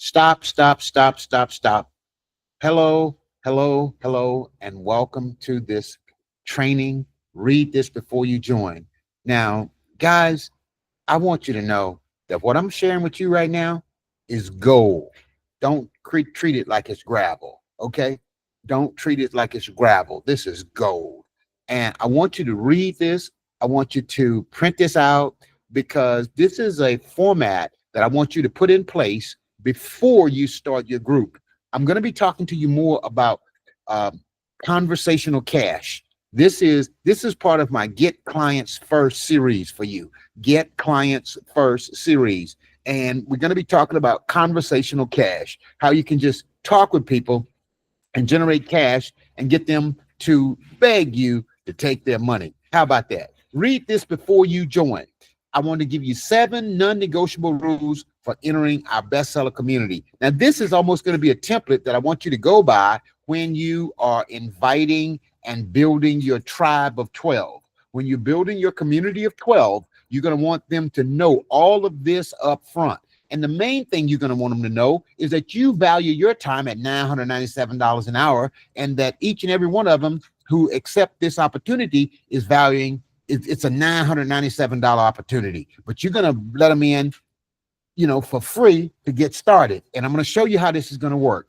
Stop, stop, stop, stop, stop. Hello, hello, hello, and welcome to this training. Read this before you join. Now, guys, I want you to know that what I'm sharing with you right now is gold. Don't treat it like it's gravel, okay? Don't treat it like it's gravel. This is gold. And I want you to read this. I want you to print this out because this is a format that I want you to put in place before you start your group. I'm going to be talking to you more about um, conversational cash. This is part of my Get Clients First series for you. Get Clients First series. And we're going to be talking about conversational cash, how you can just talk with people and generate cash and get them to beg you to take their money. How about that? Read this before you join. I want to give you 7 non-negotiable rules for entering our bestseller community. Now, this is almost going to be a template that I want you to go by when you are inviting and building your tribe of 12. When you're building your community of 12, you're going to want them to know all of this up front. And the main thing you're going to want them to know is that you value your time at $997 an hour, and that each and every one of them who accept this opportunity is valuing it's a $997 opportunity, but you're going to let them in, for free to get started. And I'm going to show you how this is going to work.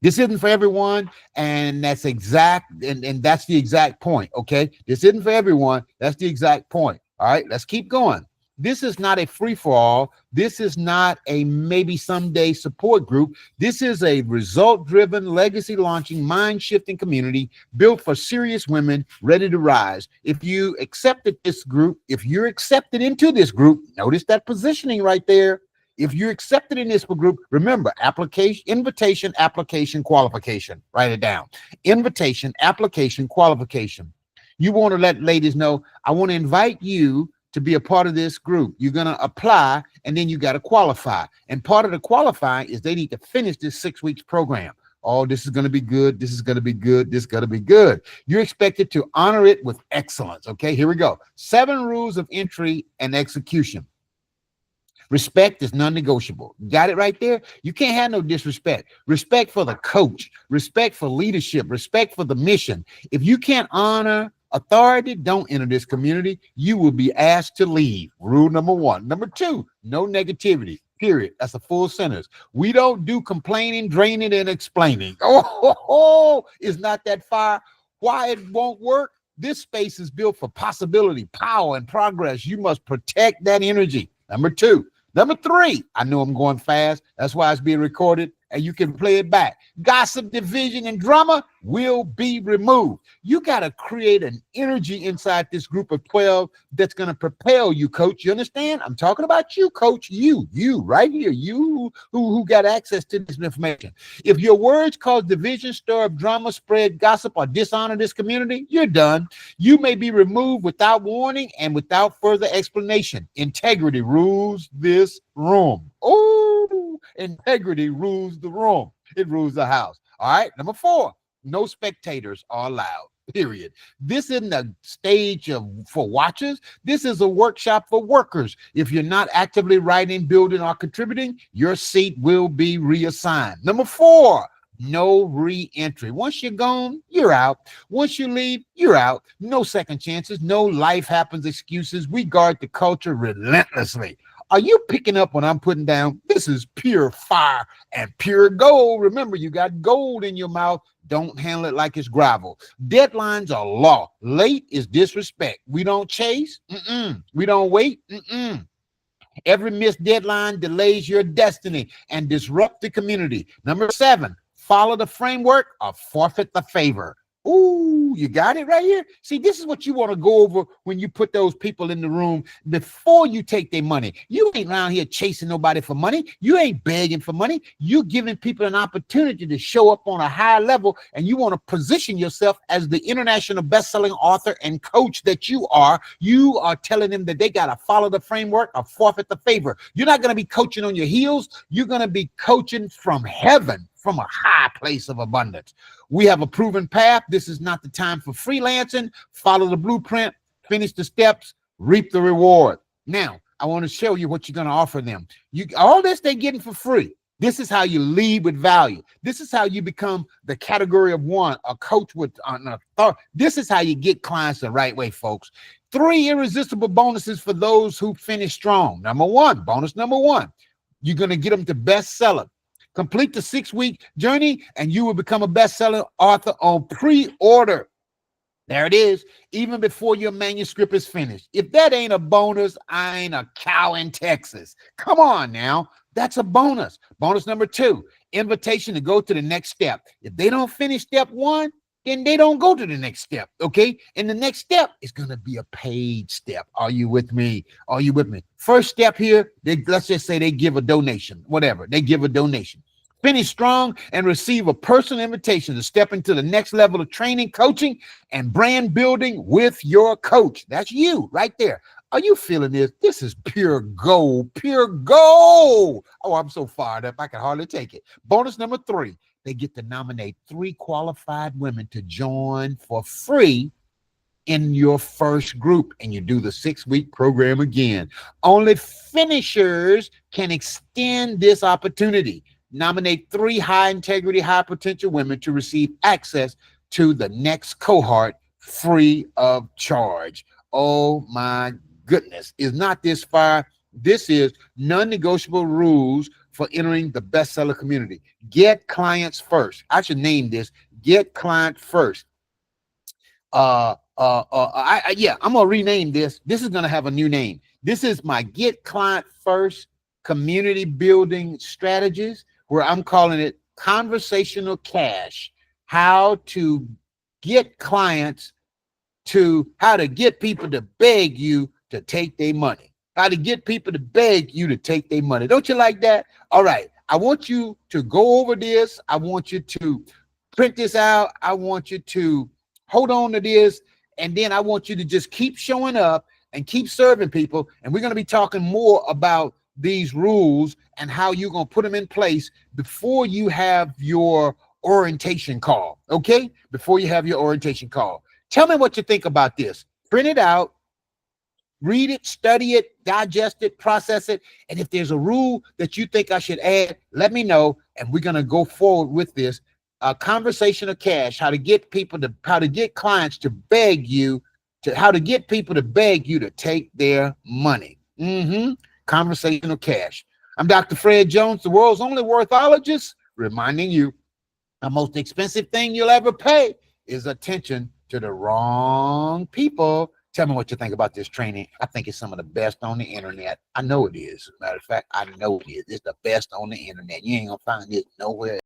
This isn't for everyone, and that's that's the exact point. Okay, this isn't for everyone. That's the exact point. All right, let's keep going. This is not a free-for-all. This is not a maybe someday support group. This is a result-driven, legacy-launching, mind-shifting community built for serious women ready to rise. If you accepted this group, if you're accepted into this group, notice that positioning right there. If you're accepted in this group, remember, invitation, application, qualification. Write it down. Invitation, application, qualification. You want to let ladies know, I want to invite you to be a part of this group. You're going to apply, and then you got to qualify. And part of the qualifying is they need to finish this 6 weeks program. Oh, this is going to be good. This is going to be good. This is going to be good. You're expected to honor it with excellence. Okay, here we go. 7 rules of entry and execution. Respect is non-negotiable. Got it right there? You can't have no disrespect. Respect for the coach, respect for leadership, respect for the mission. If you can't honor authority, don't enter this community. You will be asked to leave. Rule number 1. Number 2, no negativity. Period. That's a full sentence. We don't do complaining, draining, and explaining. Is not that fire? Why it won't work? This space is built for possibility, power, and progress. You must protect that energy. Number 2. Number 3, I know I'm going fast. That's why it's being recorded, and you can play it back. Gossip, division, and drama will be removed. You got to create an energy inside this group of 12 that's going to propel you, coach. You understand? I'm talking about you, coach. You right here. You who got access to this information. If your words cause division, stir up drama, spread gossip, or dishonor this community, you're done. You may be removed without warning and without further explanation. Integrity rules this room. Oh, integrity rules the room. It rules the house. All right. Number 4, no spectators are allowed. Period. This isn't a stage for watchers. This is a workshop for workers. If you're not actively writing, building, or contributing, your seat will be reassigned. Number 4, no re-entry. Once you're gone, you're out. Once you leave, you're out. No second chances. No life happens excuses. We guard the culture relentlessly. Are you picking up what I'm putting down? This is pure fire and pure gold. Remember, you got gold in your mouth. Don't handle it like it's gravel. Deadlines are law. Late is disrespect. We don't chase. We don't wait. Every missed deadline delays your destiny and disrupt the community. Number 7, follow the framework or forfeit the favor. Ooh, you got it right here. See, this is what you want to go over when you put those people in the room before you take their money. You ain't around here chasing nobody for money. You ain't begging for money. You're giving people an opportunity to show up on a high level, and you want to position yourself as the international best-selling author and coach that you are. You are telling them that they got to follow the framework or forfeit the favor. You're not going to be coaching on your heels. You're going to be coaching from heaven, from a high place of abundance. We have a proven path. This is not the time for freelancing. Follow the blueprint, finish the steps, reap the reward. Now, I want to show you what you're going to offer them. All this they're getting for free. This is how you lead with value. This is how you become the category of one, a coach with an authority. This is how you get clients the right way, folks. 3 irresistible bonuses for those who finish strong. Number one, bonus number one, you're going to get them to bestseller. Complete the 6-week journey and you will become a bestseller author on pre-order. There it is, even before your manuscript is finished. If that ain't a bonus, I ain't a cow in Texas. Come on now. That's a bonus. Bonus number 2, invitation to go to the next step. If they don't finish step 1, then they don't go to the next step, okay? And the next step is going to be a paid step. Are you with me? Are you with me? First step here, let's just say they give a donation, whatever. They give a donation. Finish strong and receive a personal invitation to step into the next level of training, coaching, and brand building with your coach. That's you right there. Are you feeling this? This is pure gold, pure gold. Oh, I'm so fired up. I can hardly take it. Bonus number 3, they get to nominate 3 qualified women to join for free in your first group, and you do the 6-week program again. Only finishers can extend this opportunity. Nominate 3 high integrity, high potential women to receive access to the next cohort free of charge. Oh my goodness. Is not this fire? This is non-negotiable rules for entering the bestseller community. Get clients first. I should name this Get Client First. I'm gonna rename this. This is gonna have a new name. This is my Get Client First community building strategies, where I'm calling it Conversational Cash. How to get clients to, how to get people to beg you to take their money. How to get people to beg you to take their money. Don't you like that? All right. I want you to go over this. I want you to print this out. I want you to hold on to this. And then I want you to just keep showing up and keep serving people. And we're going to be talking more about these rules and how you're going to put them in place before you have your orientation call. Okay? Before you have your orientation call. Tell me what you think about this. Print it out, read it, study it, digest it, process it. And if there's a rule that you think I should add, let me know. And we're going to go forward with this. Conversational cash, how to get clients to beg you how to get people to beg you to take their money. Conversational cash. I'm Dr. Fred Jones, the world's only worthologist, reminding you the most expensive thing you'll ever pay is attention to the wrong people. Tell me what you think about this training. I think it's some of the best on the internet. I know it is. Matter of fact, I know it is. It's the best on the internet. You ain't gonna find this nowhere